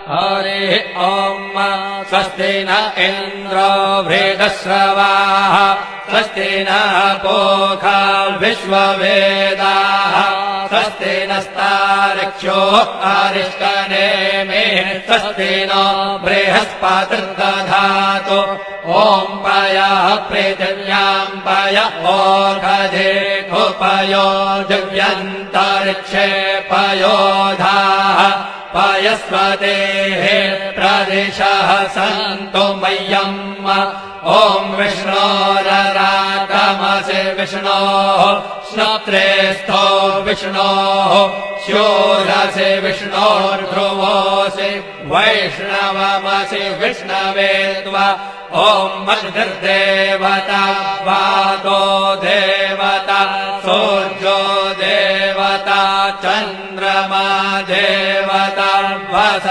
हरिः ॐ स्वस्ति न इन्द्रो वृद्धश्रवाः स्वस्ति नः पूषा विश्ववेदाः स्वस्ति नस्तार्क्ष्यो अरिष्टनेमिः स्वस्ति नो बृहस्पतिर्दधातु ॐ पयः पृथिव्यां पय ओषधेऽपयो दिव्यन्तरिक्षे पयोधाः पयस्वतेः प्रदिशः सन्तु मह्यम् ॐ विष्णोररागमसि विष्णोः श्रोत्रेस्थो विष्णोः शूरसि विष्णोर्ध्रुवोऽसि वैष्णवमसि विष्णवे त्वा ॐ मद्भिर्देवता वातो देवता सूर्यो देवता चन्द्रमा देवता वस